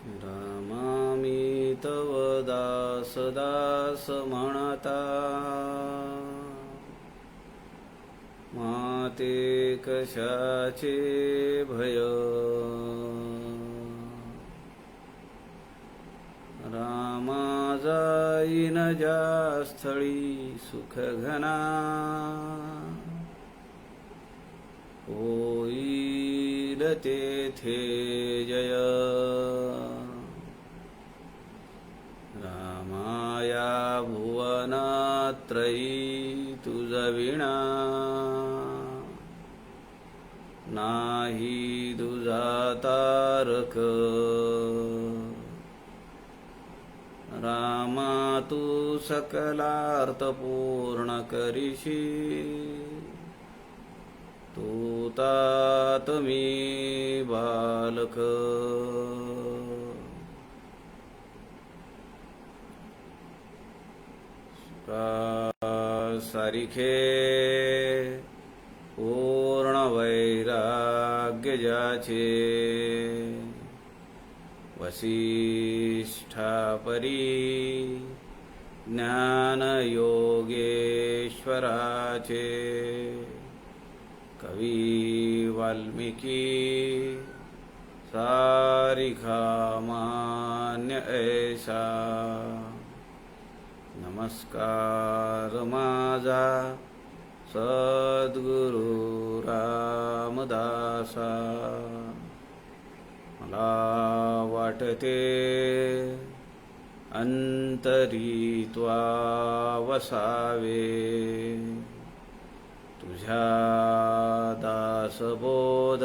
रामामी तव दास दास म्हणता माते कशाचे भय रामा जाईन ज्या स्थळी सुख घना होईल तेथे जय रामाया भुवनात्रयी तुझ विणा नाही तुझा तारक रामा तू सकलार्थ पूर्ण करीशी तू तात मी बालक सारिखे पूर्ण वैराग्य ज्याचे वसिष्ठा परी ज्ञान योगेश्वराचे कवी वाल्मिकी सारिखा मान्य ऐसा नमस्कार माझा सद्गुरु रामदासा मला वाटते अंतरी त्वा वसावे तुझ्या दासबोधासी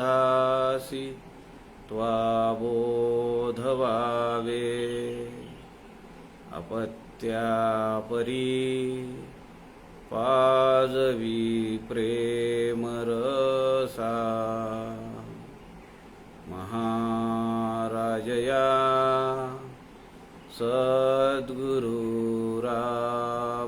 त्वा बोध व्हावे अपत्यापरी पाजवी प्रेम रसा महाराजया सद्गुरु रामदासा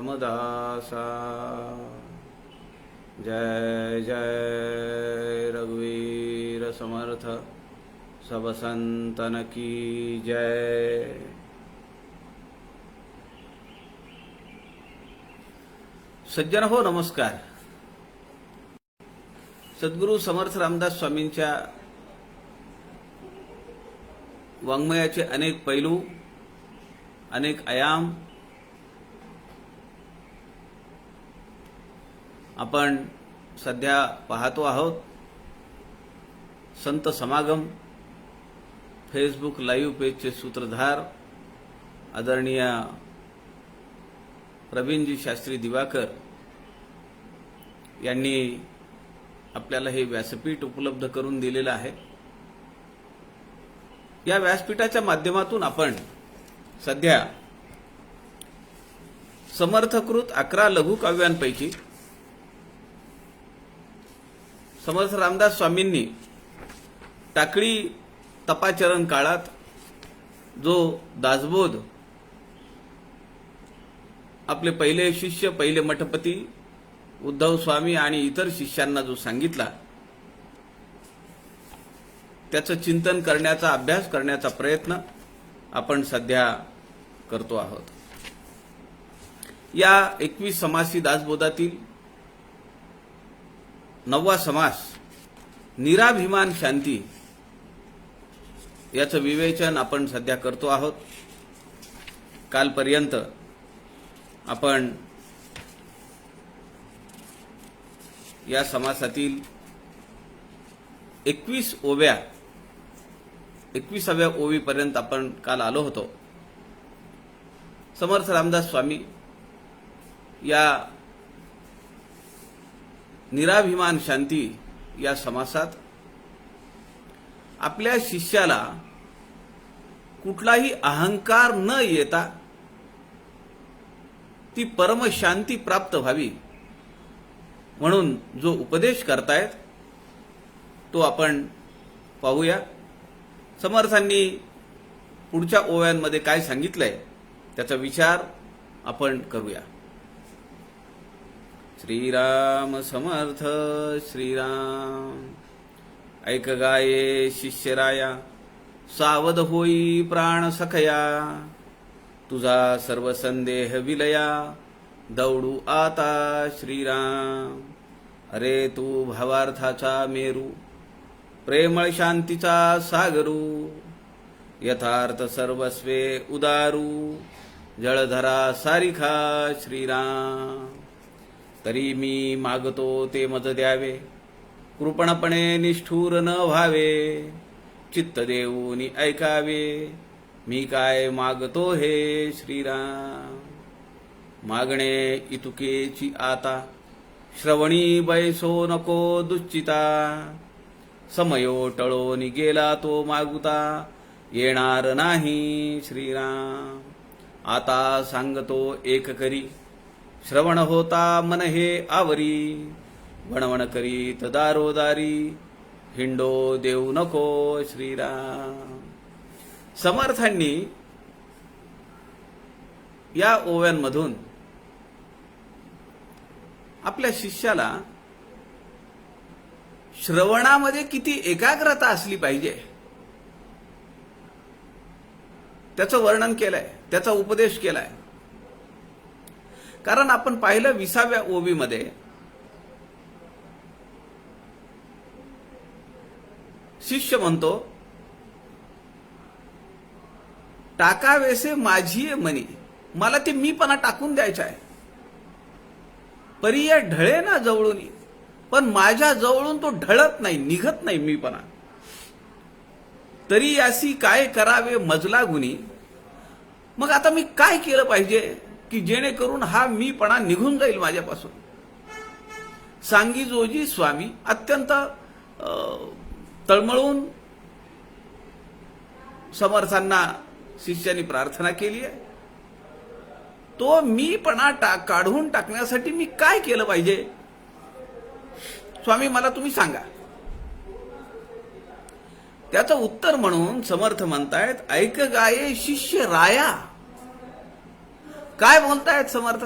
जय जय रघुवीर समर्थ सब संतन की जय। सज्जन हो नमस्कार। सद्गुरु समर्थ रामदास स्वामींच्या वाङ्मयाचे अनेक पैलू, अनेक आयाम आपण सध्या पाहतो आहोत। संत समागम फेसबुक लाईव्ह पेजचे सूत्रधार आदरणीय प्रवीणजी शास्त्री दिवाकर यांनी आपल्याला हे व्यासपीठ उपलब्ध करून दिलेलं आहे। या व्यासपीठाच्या माध्यमातून आपण सध्या समर्थकृत 11 लघुकाव्यांपैकी समर्थ रामदास स्वामींनी टाकळी तपाचरण काळात जो दासबोध आपले पहिले शिष्य, पहिले मठपती उद्धव स्वामी आणि इतर शिष्यांना जो सांगितला, त्याचं चिंतन करण्याचा, अभ्यास करण्याचा प्रयत्न आपण सध्या करतो आहोत। या 21 समासी दासबोधातील 9वा समास निराभिमान शांती याचं विवेचन आपण सध्या करतो आहोत। कालपर्यंत आपण या समासातील 21 ओव्या 21व्या ओवीपर्यंत आपण काल आलो होतो। समर्थ रामदास स्वामी या निराभिमान शांती या समासात आपल्या शिष्याला कुठलाही अहंकार न येता ती परमशांती प्राप्त व्हावी म्हणून जो उपदेश करतायत तो आपण पाहूया। समर्थांनी पुढच्या ओव्यांमध्ये काय सांगितलंय त्याचा विचार आपण करूया। श्रीराम समर्थ श्रीराम। ऐक गाये शिष्यराया सावध होई प्राण सखया, तुझा सर्व संदेह विलया, दौडू आता श्रीराम. अरे तू भावार्थाचा मेरू, प्रेमळ शांतीचा सागरू, यथार्थ सर्वस्वे उदारू, जळधरा सारिखा श्रीराम. तरी मी मागतो ते मज द्यावे, कृपणपणे निष्ठूर न व्हावे, चित्त देऊनी ऐकावे, मी काय मागतो हे श्रीराम. मागणे इतुकेची आता, श्रवणी बैसो नको दुश्चिता, समयो टळोनी गेला तो मागुता, येणार नाही श्रीराम. आता सांगतो एक करी, श्रवण होता मन हे आवरी, वणवण करीत दारोदारी, हिंडो देऊ नको श्रीराम. समर्थांनी या ओव्यांमधून आपल्या शिष्याला श्रवणामध्ये किती एकाग्रता असली पाहिजे त्याचं वर्णन केलंय, त्याचा उपदेश केलाय. कारण आपण पाहिलं 20व्या ओवीमध्ये शिष्य म्हणतो, टाकावेसे माझी मनी, मला ते मीपणा टाकून द्यायचा आहे. परी ढळे ना जवळून, पण माझ्या जवळून तो ढळत नाही, निघत नाही मीपणा. तरी यासी काय करावे मजला गुणी, मग आता मी काय केलं पाहिजे की जेणेकरून हा मीपणा निघून जाईल माझ्यापासून. सांगी जोजी स्वामी अत्यंत तळमळून समर्थांना शिष्याने प्रार्थना केली आहे. तो मीपणा काढून टाकण्यासाठी मी काय केलं पाहिजे स्वामी, मला तुम्ही सांगा. त्याचं उत्तर म्हणून समर्थ म्हणतायत, ऐक गाये शिष्य राया. काय बोलतायत समर्थ?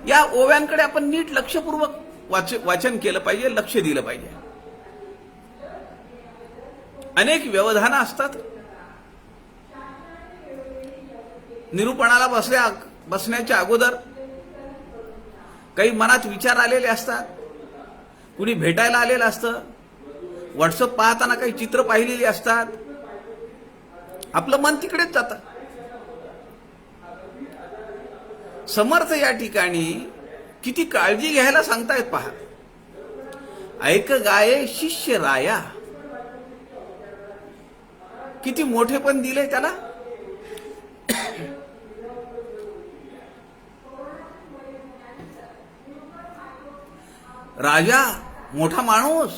या ओव्यांकडे आपण नीट लक्षपूर्वक वाचन केलं पाहिजे, लक्ष दिलं पाहिजे. अनेक व्यवधानं असतात. निरूपणाला बसण्याच्या अगोदर काही मनात विचार आलेले असतात, कुणी भेटायला आलेलं असतं, व्हॉट्सअप पाहताना काही चित्र पाहिलेली असतात, आपलं मन तिकडेच जातं. समर्थ या ठिकाणी किती काळजी घ्यायला सांगतायत पहा. ऐक गाये शिष्य राया, किती मोठेपण दिले त्याला. राजा, मोठा माणूस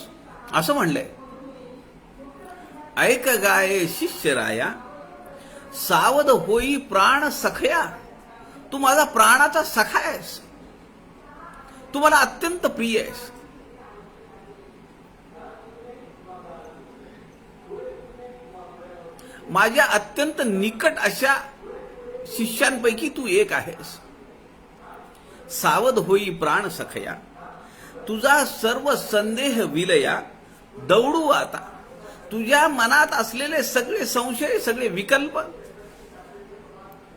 असं म्हणलंय. ऐक गाये शिष्य राया, सावध होई प्राण सखया. तू माझा प्राणाचा सखा आहेस, तू मला अत्यंत प्रिय आहेस. माझ्या अत्यंत निकट अशा शिष्यांपैकी तू एक आहेस. सावध होई प्राण सखया, तुझा सर्व संदेह विलया, दौडू आता. तुझ्या मनात असलेले सगळे संशय, सगळे विकल्प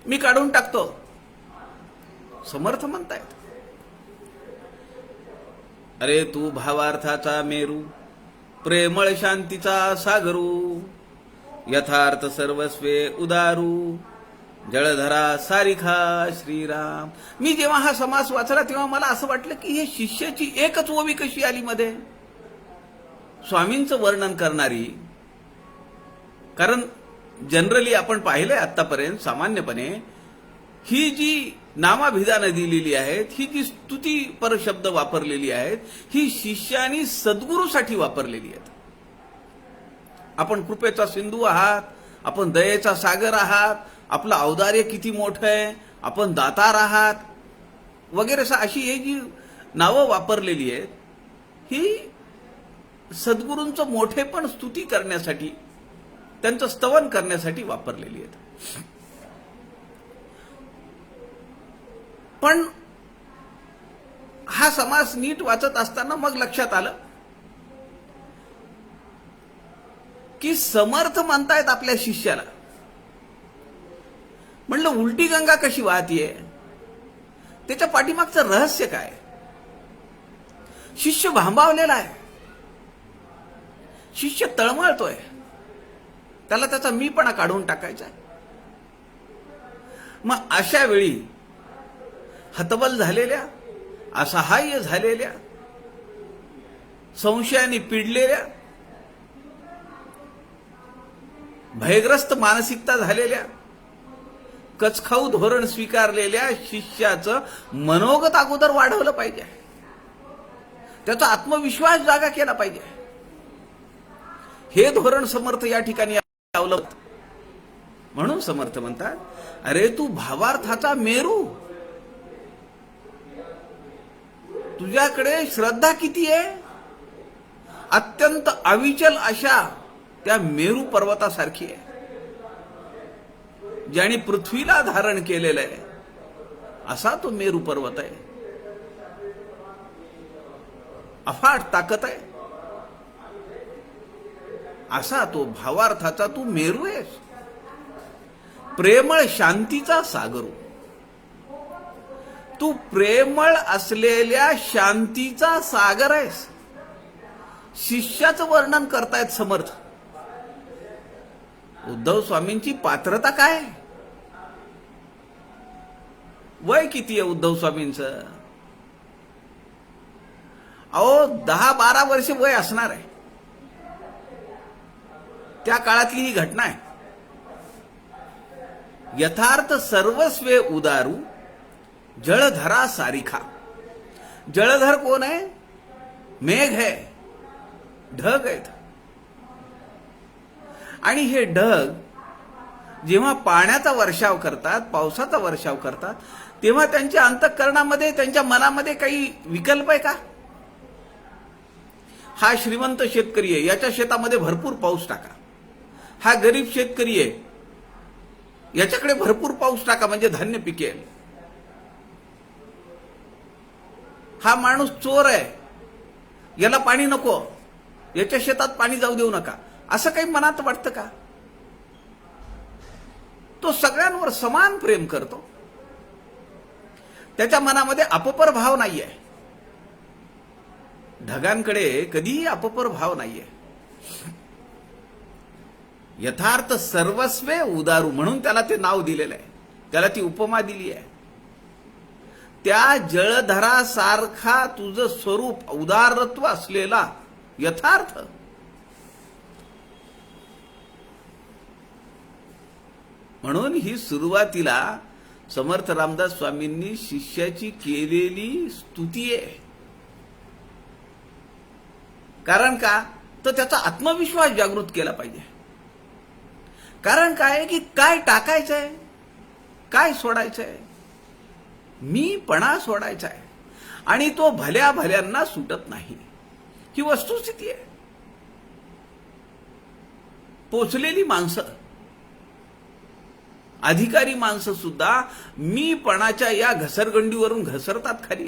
मी काढून टाकतो. समर्थ म्हणतायत, अरे तू भावार्थाचा मेरू, प्रेमळ शांतीचा सागरू, यथार्थ सर्वस्वे उदारू, जळधरा सारिखा श्रीराम. मी जेव्हा हा समास वाचला तेव्हा मला असं वाटलं की हे शिष्याची एकच ओवी कशी आली मध्ये स्वामींचं वर्णन करणारी. कारण जनरली आपण पाहिलंय आतापर्यंत सामान्यपणे ही जी नामाभिधानं दिलेली आहेत, ही जी स्तुती पर शब्द वापरलेली आहेत, ही शिष्यानी सद्गुरूसाठी वापरलेली आहेत. आपण कृपेचा सिंधू आहात, आपण दयेचा सागर आहात, आपलं औदार्य किती मोठं आहे, आपण दातार आहात वगैरे अशी ही जी नावं वापरलेली आहेत, ही सद्गुरूंचं मोठेपण स्तुती करण्यासाठी, त्यांचं स्तवन करण्यासाठी वापरलेली आहेत. पण हा समास नीट वाचत असताना मग लक्षात आलं की समर्थ म्हणतायत आपल्या शिष्याला. म्हणलं उलटी गंगा कशी वाहतीये, त्याच्या पाठीमागचं रहस्य काय? शिष्य भांबावलेला आहे, शिष्य तळमळतोय, त्याला त्याचा मीपणा काढून टाकायचा आहे. मग अशा वेळी हतबल झालेल्या, असहाय्य झालेल्या, संशयाने पिडलेल्या, भयग्रस्त मानसिकता झालेल्या, कचखाऊ धोरण स्वीकारलेल्या शिष्याचं मनोगत अगोदर वाढवलं पाहिजे, त्याचा आत्मविश्वास जागा केला पाहिजे. हे धोरण समर्थ या ठिकाणी अवलंबत. म्हणून समर्थ म्हणतात, अरे तू भावार्थाचा मेरू, तुझ्याकडे श्रद्धा किती आहे? अत्यंत अविचल अशा त्या मेरू पर्वतासारखी आहे, ज्याने पृथ्वीला धारण केलेलं आहे. असा तो मेरू पर्वत आहे, अफाट ताकद आहे. असा तो भावार्थाचा तू मेरू आहेस, प्रेमळ शांतीचा सागरू. तू प्रेमळ असलेल्या शांतीचा सागर आहेस. शिष्याचं वर्णन करतायत समर्थ. उद्धव स्वामींची पात्रता काय? वय किती आहे उद्धव स्वामींचं? अहो 10-12 वर्ष वय असणार आहे. त्या काळातली ही घटना आहे. यथार्थ सर्वस्वे उदारू, जळधरा सारिखा. जळधर कोण आहे? मेघ आहे, ढग आहेत. आणि हे ढग जेव्हा पाण्याचा वर्षाव करतात, पावसाचा वर्षाव करतात, तेव्हा त्यांच्या अंतःकरणामध्ये, त्यांच्या मनामध्ये काही विकल्प आहे का? हा श्रीमंत शेतकरी आहे, याच्या शेतामध्ये भरपूर पाऊस टाका. हा गरीब शेतकरी आहे, याच्याकडे भरपूर पाऊस टाका म्हणजे धान्य पिकेल. हा माणूस चोर आहे, याला पाणी नको, याच्या शेतात पाणी जाऊ देऊ नका, असं काही मनात वाटतं का? तो सगळ्यांवर समान प्रेम करतो. त्याच्या मनामध्ये अपपर भाव नाहीये. ढगांकडे कधीही अपपर भाव नाहीये. यथार्थ सर्वस्वे उदारू, म्हणून त्याला ते नाव दिलेलं आहे, त्याला ती उपमा दिली आहे. त्या जळधरासारखा तुझं स्वरूप, उदारत्व असलेला यथार्थ. म्हणून ही सुरुवातीला समर्थ रामदास स्वामींनी शिष्याची केलेली स्तुती आहे. कारण का? तर त्याचा आत्मविश्वास जागृत केला पाहिजे. कारण काय आहे की काय टाकायचंय, काय सोडायचंय? मीपणा सोडायचा आहे, आणि तो भल्या भल्यांना सुटत नाही. ही वस्तुस्थिती आहे. पोचलेली माणसं, अधिकारी माणसं सुद्धा मीपणाच्या या घसरगंडीवरून घसरतात खाली.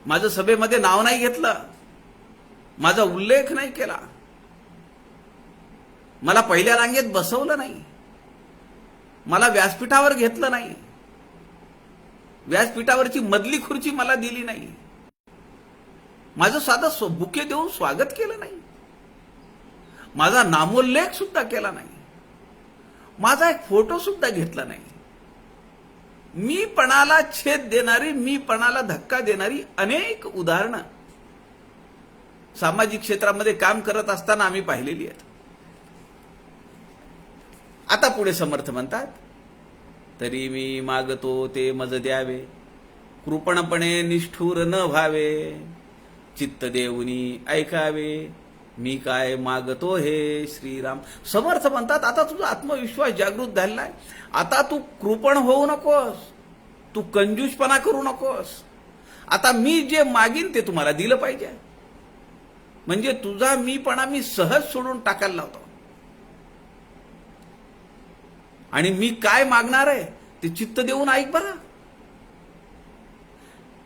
माझं सभेमध्ये नाव नाही घेतलं, माझा उल्लेख नाही केला, मला पहिल्या रांगेत बसवलं नाही, मला व्यासपीठावर घेतलं नाही, व्यासपीठावरची मधली खुर्ची मला दिली नाही, माझं साधं बुके देऊन स्वागत केलं नाही, माझा नामोल्लेख सुद्धा केला नाही, माझा एक फोटो सुद्धा घेतला नाही. मीपणाला छेद देणारी, मीपणाला धक्का देणारी अनेक उदाहरणं सामाजिक क्षेत्रामध्ये काम करत असताना आम्ही पाहिलेली आहेत. आता पुढे समर्थ म्हणतात, तरी मी मागतो ते मज द्यावे, कृपणपणे निष्ठुर न व्हावे, चित्त देऊनी ऐकावे, मी काय मागतो हे श्रीराम. समर्थ म्हणतात, आता तुझा आत्मविश्वास जागृत झालेला आहे. आता तू कृपण होऊ नकोस, तू कंजूसपणा करू नकोस. आता मी जे मागीन ते तुम्हाला दिलं पाहिजे. म्हणजे तुझा मीपणा मी सहज सोडून टाकायला लावतो. आणि मी काय मागणार आहे ते चित्त देऊन ऐक बरं.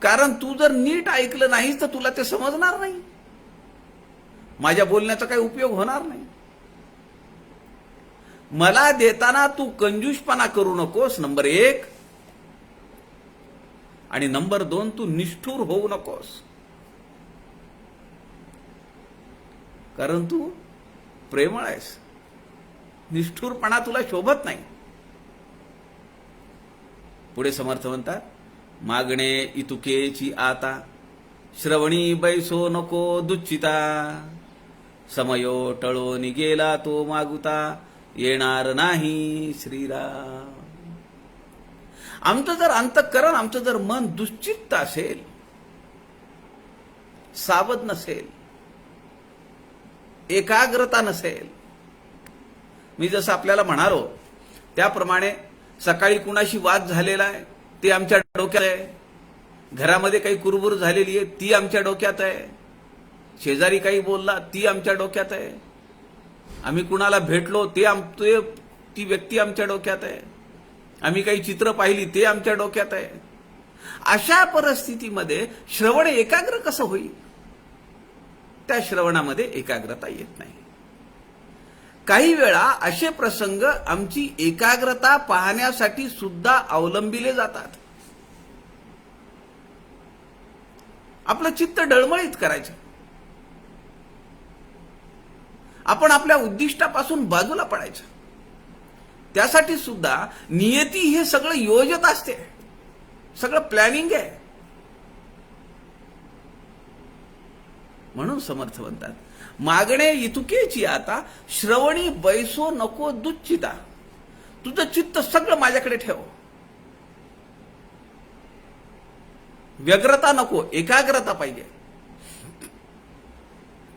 कारण तू जर नीट ऐकलं नाहीस तर तुला ते समजणार नाही. माझ्या बोलण्याचा काही उपयोग होणार नाही. मला देताना तू कंजूषपणा करू नकोस, नंबर 1. आणि नंबर 2, तू निष्ठुर होऊ नकोस, कारण तू प्रेमळ आहेस. निष्ठुरपणा तुला शोभत नाही. पुढे समर्थ म्हणतात, मागणे इतुकेची आता, श्रवणी बैसो नको दुच्चिता, समयो टळोन गेला तो मागुता, येणार नाही श्रीराम. आमचं जर अंतःकरण, आमचं जर मन दुश्चित्त असेल, सावध नसेल, एकाग्रता नसेल, मी जसं आपल्याला म्हणालो त्याप्रमाणे सकाळी कुणाशी वाद झालेला आहे ते आमच्या डोक्यात आहे, घरामध्ये काही कुरबुर झालेली आहे ती आमच्या डोक्यात आहे, शेजारी काही बोलला ती आमच्या डोक्यात आहे, आम्ही कुणाला भेटलो ती व्यक्ती आमच्या डोक्यात आहे, आम्ही काही चित्र पाहिली ते आमच्या डोक्यात आहे. अशा परिस्थितीमध्ये श्रवण एकाग्र कसं होईल? त्या श्रवणामध्ये एकाग्रता येत नाही. काही वेळा असे प्रसंग आमची एकाग्रता पाहण्यासाठी सुद्धा अवलंबिले जातात. आपलं चित्त डळमळीत करायचं, आपण आपल्या उद्दिष्टापासून बाजूला पडायचं. त्यासाठी सुद्धा नियती हे सगळं योजत असते, सगळं प्लॅनिंग आहे. म्हणून समर्थ म्हणतात, मागणे इतुकेची आता, श्रवणी बैसो नको दुच्चिता. तुझं चित्त सगळं माझ्याकडे ठेव, व्यग्रता नको, एकाग्रता पाहिजे.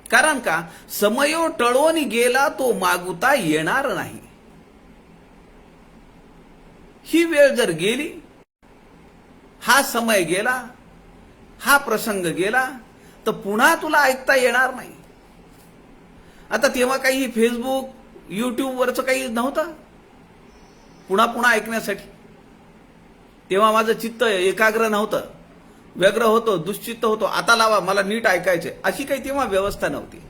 कारण का, समयो टळोन गेला तो मागुता, येणार नाही. ही वेळ जर गेली, हा समय गेला, हा प्रसंग गेला, तर पुन्हा तुला ऐकता येणार नाही. आता तेव्हा काही फेसबुक, युट्यूबवरचं काही नव्हतं पुन्हा पुन्हा ऐकण्यासाठी. तेव्हा माझं चित्त एकाग्र नव्हतं, व्यग्र होतो, दुश्चित्त होतो. आता लावा, मला नीट ऐकायचे, अशी काही तेव्हा व्यवस्था नव्हती.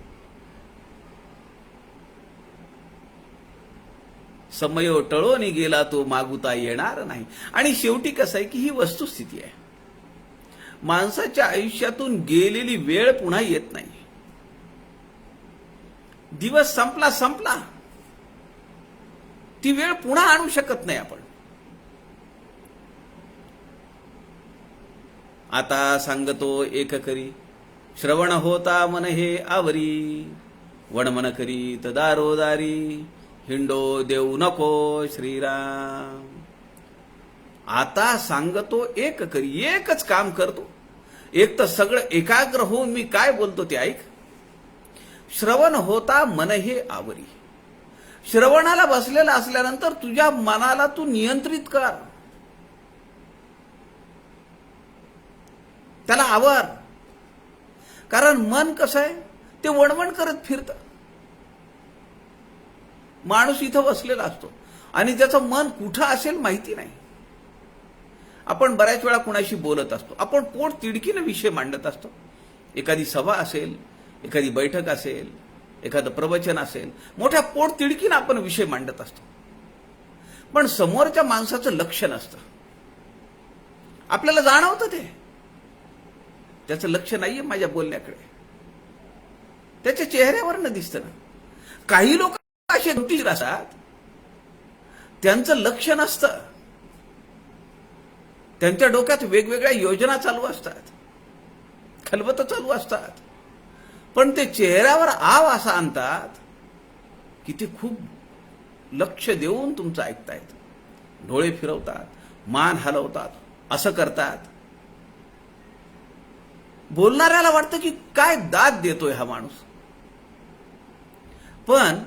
समयो टळोन गेला तो मागुता, येणार नाही. आणि शेवटी कसं आहे की ही वस्तुस्थिती आहे, माणसाच्या आयुष्यातून गेलेली वेळ पुन्हा येत नाही. दिवस संपला, ती वेळ पुन्हा आणू शकत नाही आपण. आता सांगतो एक करी, श्रवण होता मन हे आवरी, वणमन करी दारोदारी, हिंडो देऊ नको श्रीराम. आता सांगतो एक करी, एकच काम करतो. एक तर सगळं एकाग्र होऊन मी काय बोलतो ते ऐक. श्रवण होता मन हे आवरी. श्रवणाला बसलेला असल्यानंतर तुझ्या मनाला तू नियंत्रित कर, त्याला आवर. कारण मन कसं आहे, ते वणवण करत फिरतं. माणूस इथं बसलेला असतो आणि त्याचं मन कुठं असेल माहिती नाही. आपण बऱ्याच वेळा कुणाशी बोलत असतो, आपण पोट तिडकीनं विषय मांडत असतो. एखादी सभा असेल, एखादी बैठक असेल, एखादं प्रवचन असेल, मोठ्या पोट तिडकीनं आपण विषय मांडत असतो. पण समोरच्या माणसाचं लक्ष नसतं. आपल्याला जाणवतं ते, त्याचं लक्ष नाहीये माझ्या बोलण्याकडे, त्याच्या चेहऱ्यावरनं दिसतं ना. काही लोक असे गमतीशीर असतात, त्यांचं लक्ष नसतं, त्यांच्या डोक्यात वेगवेगळ्या योजना चालू असतात, खलबत चालू असतात, पण ते चेहऱ्यावर आव असा आणतात की ते खूप लक्ष देऊन तुमचं ऐकतायत. डोळे फिरवतात, मान हलवतात, असं करतात. बोलणाऱ्याला वाटतं की काय दाद देतोय हा माणूस, पण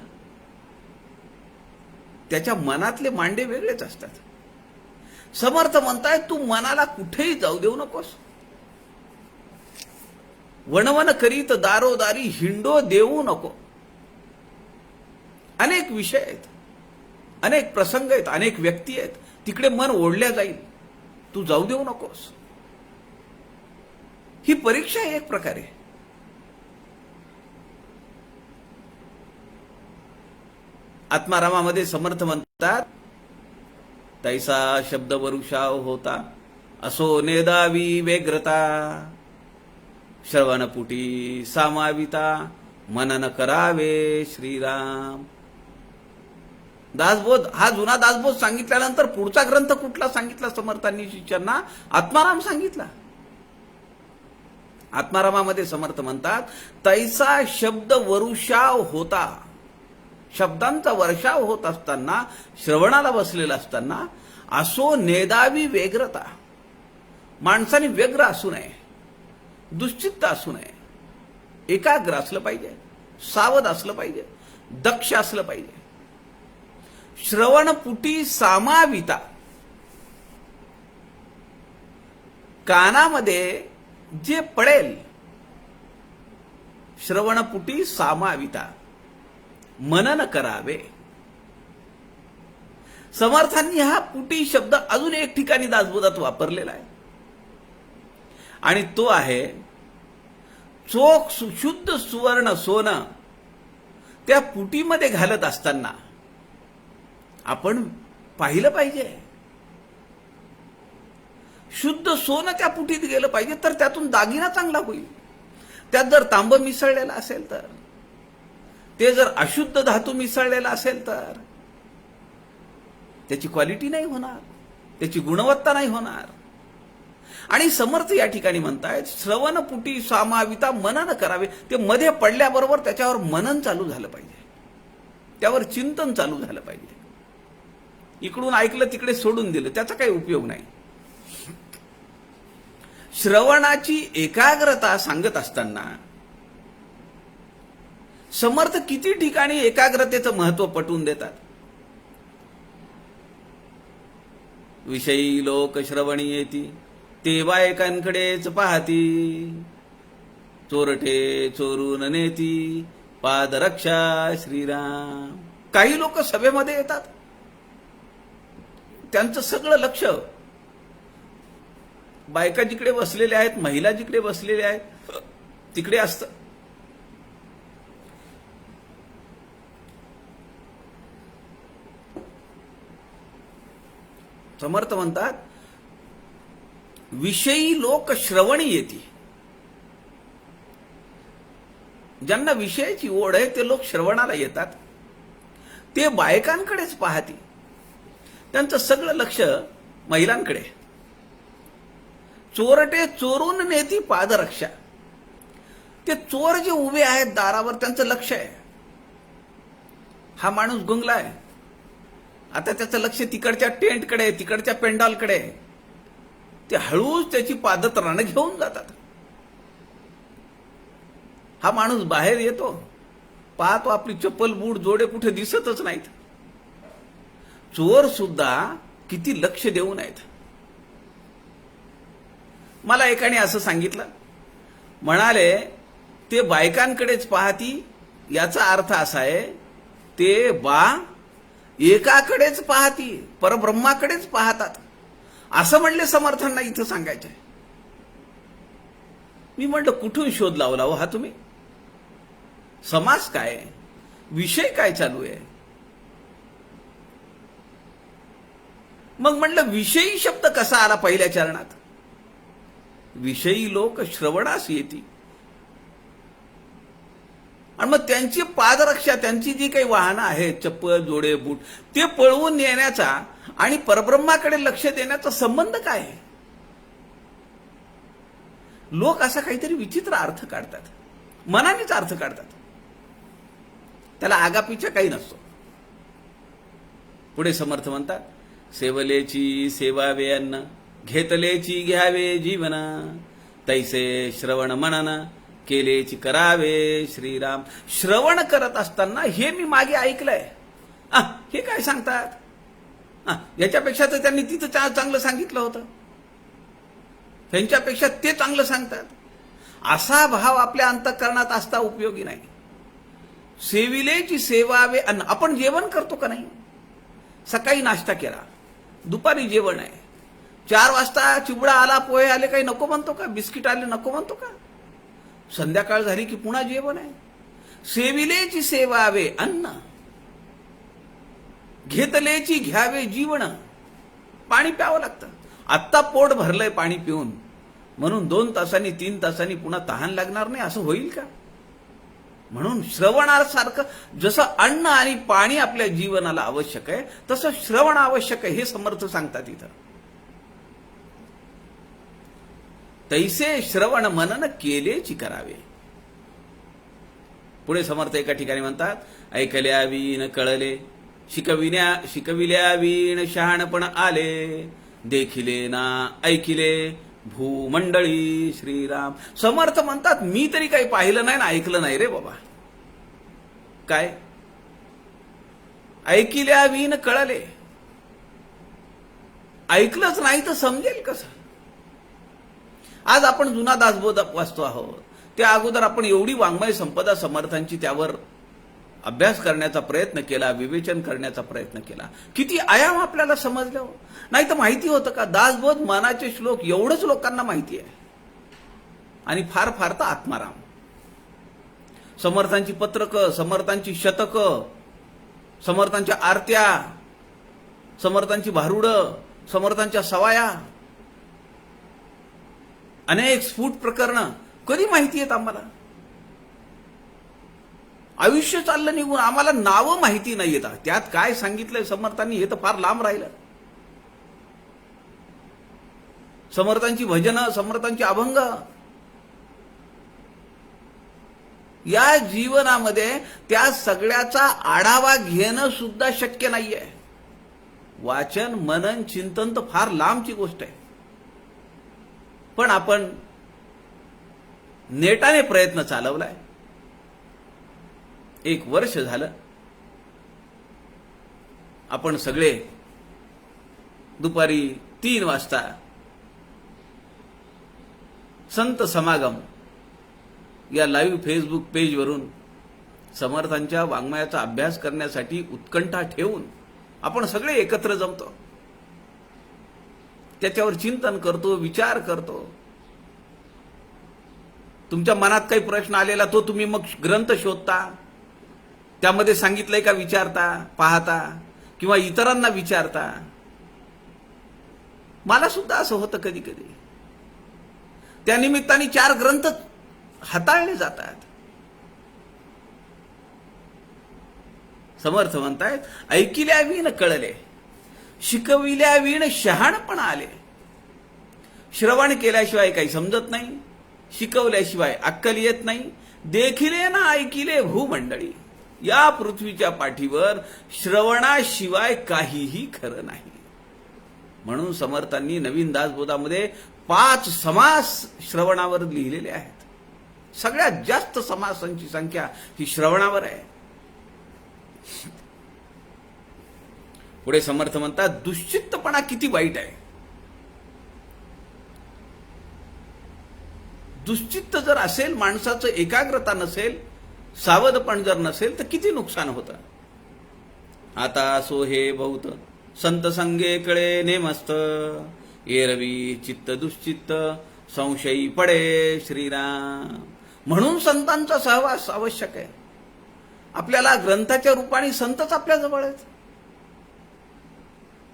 त्याच्या मनातले मांडे वेगळेच असतात. समर्थ म्हणताय, तू मनाला कुठेही जाऊ देऊ नकोस. वणवण करीत दारोदारी, हिंडो देऊ नको. अनेक विषय आहेत, अनेक प्रसंग आहेत, अनेक व्यक्ती आहेत, तिकडे मन ओढल्या जाईल, तू जाऊ देऊ नकोस. ही परीक्षा आहे एक प्रकारे. आत्मारामामध्ये समर्थ म्हणतात, तैसा शब्द वरुषाव होता, असो नेदावी व्यग्रता, श्रवणपुटी सामाविता, मनन करावे श्रीराम. दासबोध हा जुना दासबोध सांगितल्यानंतर पुढचा ग्रंथ कुठला सांगितला समर्थांनी शिष्यांना? आत्माराम सांगितला. आत्मारामामध्ये समर्थ म्हणतात, तैसा शब्द वरुषाव होता, शब्दांचा वर्षाव होत असताना, श्रवणाला बसलेला असताना, असो नेदावी व्यग्रता, माणसाने व्यग्र असू नये, दुश्चित्त असू नये, एकाग्र असलं पाहिजे, सावध असलं पाहिजे, दक्ष असलं पाहिजे. श्रवणपुटी सामाविता, कानामध्ये जे पडेल, श्रवणपुटी सामाविता, मनन करावे. समर्थांनी हा पुटी शब्द अजून एक ठिकाणी दासबोधात वापरलेला आहे, आणि तो आहे, चोख शुद्ध सुवर्ण सोनं त्या पुटीमध्ये घालत असताना आपण पाहिलं पाहिजे. शुद्ध सोनं त्या पुटीत गेलं पाहिजे, तर त्यातून दागिना चांगला होईल. त्यात जर तांब मिसळलेला असेल तर, ते जर अशुद्ध धातू मिसळलेला असेल तर त्याची क्वालिटी नाही होणार, त्याची गुणवत्ता नाही होणार. आणि समर्थ या ठिकाणी म्हणतायत, श्रवणपुटी सामाविता मनन करावे. ते मध्ये पडल्याबरोबर त्याच्यावर मनन चालू झालं पाहिजे, त्यावर चिंतन चालू झालं पाहिजे. इकडून ऐकलं तिकडे सोडून दिलं त्याचा काही उपयोग नाही. श्रवणाची एकाग्रता सांगत असताना समर्थ किती ठिकाणी एकाग्रतेचं महत्व पटवून देतात. विषयी लोक श्रवणी येती, ते बायकांकडेच पाहती, चोरटे चोरून नेती, पादरक्षा श्रीराम. काही लोक सभेमध्ये येतात, त्यांचं सगळं लक्ष बायका जिकडे बसलेल्या आहेत, महिला जिकडे बसलेल्या आहेत तिकडे असतं. समर्थ म्हणतात, विषयी लोक श्रवणी येती. ज्यांना विषयाची ओढ आहे ते लोक श्रवणाला येतात, ते बायकांकडेच पाहती, त्यांचं सगळं लक्ष महिलांकडे. चोरटे चोरून नेती पादरक्षा, ते चोर जे उभे आहेत दारावर त्यांचं लक्ष आहे, हा माणूस गुंगलाय, आता त्याचं लक्ष तिकडच्या टेंटकडे, तिकडच्या पेंडॉलकडे. ते हळूच त्याची पादत्राणं घेऊन जातात. हा माणूस बाहेर येतो, पाहतो आपली चप्पल बूट जोडे कुठे दिसतच नाहीत. चोर सुद्धा किती लक्ष देऊन आहेत. मला एकाने असं सांगितलं, म्हणाले ते बायकांकडेच पाहती, याचा अर्थ असा आहे ते बा एकाकडेच पाहती, परब्रह्माकडेच पाहतात, असं म्हणले समर्थांना इथं सांगायचंय. मी म्हटलं कुठून शोध लावला हो हा तुम्ही? समास काय, विषय काय चालू आहे? मग म्हटलं विषयी शब्द कसा आला पहिल्या चरणात? विषयी लोक श्रवणास येती, आणि मग त्यांची पादरक्षा, त्यांची जी काही वाहनं आहेत, चप्पल जोडे बूट, ते पळवून नेण्याचा आणि परब्रह्माकडे लक्ष देण्याचा संबंध काय आहे? लोक असा काहीतरी विचित्र अर्थ काढतात, मनानेच अर्थ काढतात, त्याला आगापिछा काही नसतो. पुढे समर्थ म्हणतात, सेवलेची सेवावे अन्न, घेतलेची घ्यावे जीवन, तैसे श्रवण मनन, केलेची करावे श्रीराम. श्रवण करत असताना हे मी मागे ऐकलंय, हे काय सांगतात, याच्यापेक्षा तर त्यांनी तिथं चांगलं सांगितलं होतं, त्यांच्यापेक्षा ते चांगलं सांगतात, असा भाव आपल्या अंतःकरणात असता उपयोगी नाही. सेविलेची सेवावे अन्न. आपण जेवण करतो का नाही? सकाळी नाश्ता केला, दुपारी जेवण आहे, 4 वाजता चिवडा आला, पोहे आले, काही नको म्हणतो का? बिस्किट आले नको म्हणतो का? संध्याकाळ झाली की पुन्हा जेवण आहे. सेविलेची सेवावे अन्न. घेतलेची घ्यावे जीवन. पाणी प्यावं लागतं. आत्ता पोट भरलंय पाणी पिऊन, म्हणून 2 तासांनी 3 तासांनी पुन्हा तहान लागणार नाही असं होईल का? म्हणून श्रवणासारखं जसं अन्न आणि पाणी आपल्या जीवनाला आवश्यक आहे, तसं श्रवण आवश्यक आहे हे समर्थ सांगतात इथं. तैसे श्रवण मनन केलेची करावे. पुढे समर्थ एका ठिकाणी म्हणतात, ऐकल्या वीण कळले, शिकविल्या वीण शहाणपण आले, देखिले ना ऐकिले भूमंडळी श्रीराम. समर्थ म्हणतात, मी तरी काही पाहिलं नाही ना ऐकलं नाही रे बाबा. काय ऐकिल्या वीण कळले, ऐकलंच नाही तर समजेल कसं? आज आपण जुना दासबोध वाचतो आहोत, त्या अगोदर आपण एवढी वाङ्मय संपदा समर्थांची त्यावर अभ्यास करण्याचा प्रयत्न केला, विवेचन करण्याचा प्रयत्न केला. किती आयाम आपल्याला समजलं. नाही तर माहिती होतं का? दासबोध मानाचे श्लोक एवढंच लोकांना माहिती आहे, आणि फार फार तर आत्माराम, समर्थांची पत्रकं, समर्थांची शतकं, समर्थांच्या आरत्या, समर्थांची भारुडं, समर्थांच्या सवाया, अनेक स्फुट प्रकरणं कधी माहिती आहेत आम्हाला? आयुष्य चाललं निघून आम्हाला नावं माहिती नाही येतात. त्यात काय सांगितलंय समर्थांनी हे तर फार लांब राहिलं. समर्थांची भजनं, समर्थांचे अभंग, या जीवनामध्ये त्या सगळ्याचा आढावा घेणं सुद्धा शक्य नाहीये. वाचन, मनन, चिंतन तर फार लांबची गोष्ट आहे. पण आपण नेटाने प्रयत्न चालवलाय. 1 वर्ष झालं आपण सगळे दुपारी 3 वाजता संत समागम या लाईव्ह फेसबुक पेजवरून समर्थांच्या वाङ्मयाचा अभ्यास करण्यासाठी उत्कंठा ठेवून आपण सगळे एकत्र जमतो, त्याच्यावर चिंतन करतो, विचार करतो. तुमच्या मनात काही प्रश्न आलेला तो तुम्ही मग ग्रंथ शोधता, त्यामध्ये सांगितलंय का विचारता, पाहता, किंवा इतरांना विचारता. मला सुद्धा असं होतं कधी कधी. त्या निमित्ताने 4 ग्रंथ हाताळले जातात. समर्थ म्हणतायत, ऐकिल्या वीण कळले, शिकविल्या वीण शहाणपण आले. श्रवण केल्याशिवाय काही समजत नाही, शिकवल्याशिवाय अक्कल येत नाही. देखिले ना ऐकिले भूमंडळी. या पृथ्वीच्या पाठीवर श्रवणाशिवाय काहीही खरं नाही. म्हणून समर्थांनी नवीन दासबोधामध्ये 5 समास श्रवणावर लिहिलेले आहेत. सगळ्यात जास्त समासांची संख्या ही श्रवणावर आहे. पुढे समर्थ म्हणतात, दुश्चित्तपणा किती वाईट आहे. दुश्चित्त जर असेल, माणसाचं एकाग्रता नसेल, सावधपण जर नसेल तर किती नुकसान होतं. आता सो हे बहुत संत संगे कळे नेमस्त, एरवी चित्त दुश्चित्त संशयी पडे श्रीराम. म्हणून संतांचा सहवास आवश्यक आहे. आपल्याला ग्रंथाच्या रूपाने संतच आपल्या जवळ आहेत.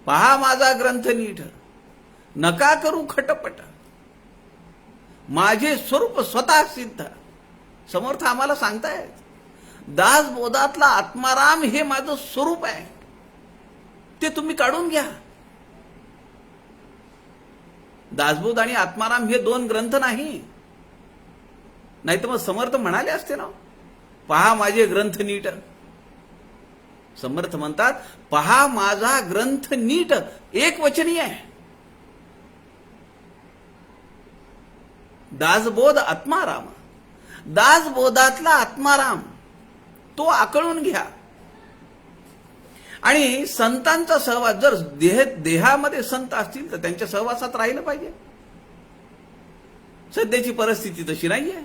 पहा माझा ग्रंथ नीट, नका करू खटपट, माझे स्वरूप स्वतः सिद्ध. समर्थ आम्हाला सांगतायत, दासबोधातला आत्माराम हे माझं स्वरूप आहे, ते तुम्ही काढून घ्या. दासबोध आणि आत्माराम हे 2 ग्रंथ नाही. नाहीतर मग समर्थ म्हणाले असते ना, पहा माझे ग्रंथ नीट. समर्थ म्हणतात, पहा माझा ग्रंथ नीट, एक वचनी आहे. दासबोध आत्माराम, दासबोधातला आत्माराम तो आकळून घ्या. आणि संतांचा सहवास, जर देहामध्ये संत असतील तर त्यांच्या सहवासात राहिलं पाहिजे. सध्याची परिस्थिती तशी नाहीये.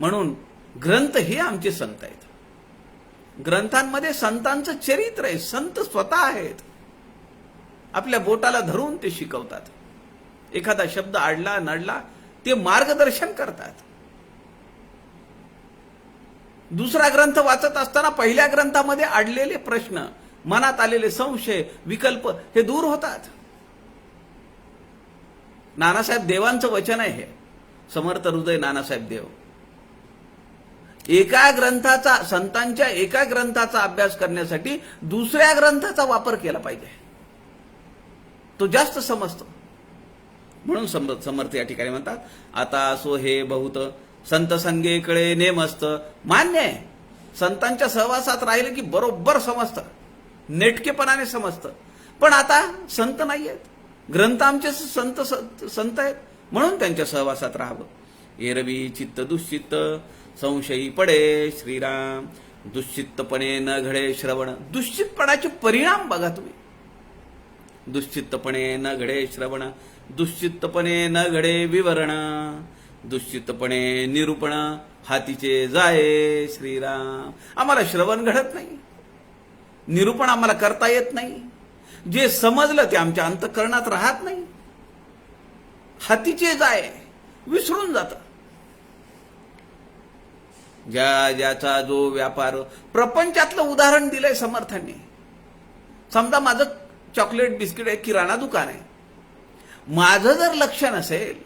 म्हणून ग्रंथ हे आमचे संत आहेत. ग्रंथांमध्ये संतांचं चरित्र आहे. संत स्वतः आहेत. आपल्या बोटाला धरून ते शिकवतात. एखादा शब्द आडला नडला ते मार्गदर्शन करतात. दुसरा ग्रंथ वाचत असताना पहिल्या ग्रंथामध्ये अडलेले प्रश्न मनात आलेले संशय विकल्प हे दूर होतात. नानासाहेब देवांचं वचन आहे हे, समर्थ हृदय नानासाहेब देव. एका ग्रंथाचा, संतांच्या एका ग्रंथाचा अभ्यास करण्यासाठी दुसऱ्या ग्रंथाचा वापर केला पाहिजे, तो जास्त समजतो. म्हणून समर्थ या ठिकाणी म्हणतात, आता असो हे बहुत संत संगेकडे नेमस्त. मान्य आहे, संतांच्या सहवासात राहिलं की बरोबर समजतं, नेटकेपणाने समजतं. पण आता संत नाही आहेत, ग्रंथ आमचे संत आहेत, म्हणून त्यांच्या सहवासात राहावं. एरवी चित्त दुश्चित्त संशयी पडे श्रीराम, दुश्चित्तपणे न घडे श्रवण. दुश्चितपणाचे परिणाम बघा तुम्ही. दुश्चित्तपणे न घडे श्रवण, दुश्चित्तपणे न घडे विवरण, दुश्चित्तपणे निरूपण हातीचे जाये श्रीराम. आम्हाला श्रवण घडत नाही, निरूपण आम्हाला करता येत नाही. जे समजलं ते आमच्या अंतःकरणात राहत नाही. हातीचे जाये, विसरून जातं. ज्याचा जो व्यापार, प्रपंचातलं उदाहरण दिलंय समर्थांनी. समजा माझं चॉकलेट बिस्किट एक किराणा दुकान आहे, माझं जर लक्ष नसेल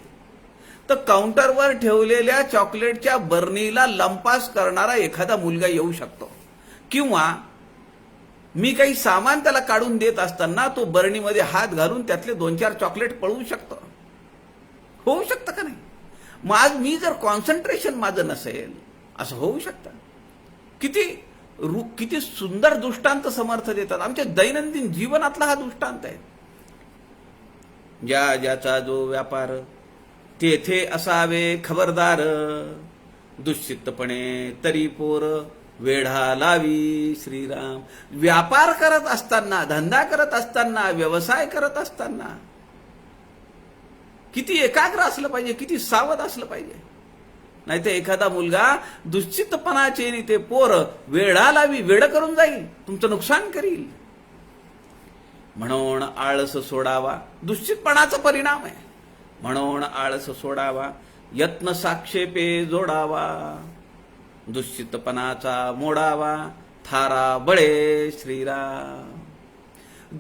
तर काउंटरवर ठेवलेल्या चॉकलेटच्या बर्नीला लंपास करणारा एखादा मुलगा येऊ शकतो, किंवा मी काही सामान त्याला काढून देत असताना तो बर्नीमध्ये हात घालून त्यातले 2-4 चॉकलेट पळवू शकतो. होऊ शकतं का नाही? मग आज मी जर कॉन्सन्ट्रेशन माझं नसेल, असं होऊ शकतं. किती सुंदर दृष्टांत समर्थ देतात. आमच्या दैनंदिन जीवनातला हा दृष्टांत आहे. ज्याचा जो व्यापार तेथे असावे खबरदार, दुश्चित्तपणे तरी पोर वेढा लावी श्रीराम. व्यापार करत असताना, धंदा करत असताना, व्यवसाय करत असताना किती एकाग्र असलं पाहिजे, किती सावध असलं पाहिजे. नाहीतर एखादा मुलगा दुश्चित्तपणाचे आणि ते पोर वेढा लावी, वेड करून जाईल, तुमचं नुकसान करील. म्हणून आळस सोडावा, दुश्चितपणाचा परिणाम आहे. म्हणून आळस सोडावा, यत्न साक्षेपे जोडावा, दुश्चितपणाचा मोडावा, थारा बळे श्रीराम.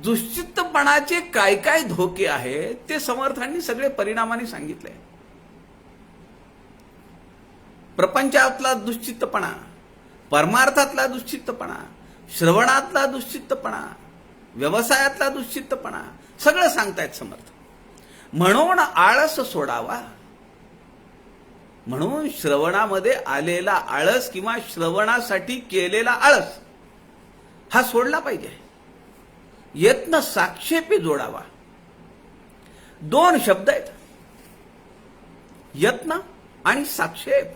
दुश्चितपणाचे काय काय धोके आहेत ते समर्थांनी सगळे परिणामाने सांगितले. प्रपंचातला दुश्चित्तपणा, परमार्थातला दुश्चित्तपणा, श्रवणातला दुश्चित्तपणा, व्यवसायातला दुश्चित्तपणा, सगळं सांगतायत समर्थ. म्हणून आळस सोडावा. म्हणून श्रवणामध्ये आलेला आळस किंवा श्रवणासाठी केलेला आळस हा सोडला पाहिजे. यत्न साक्षेपे जोडावा. 2 शब्द आहेत, यत्न आणि साक्षेप.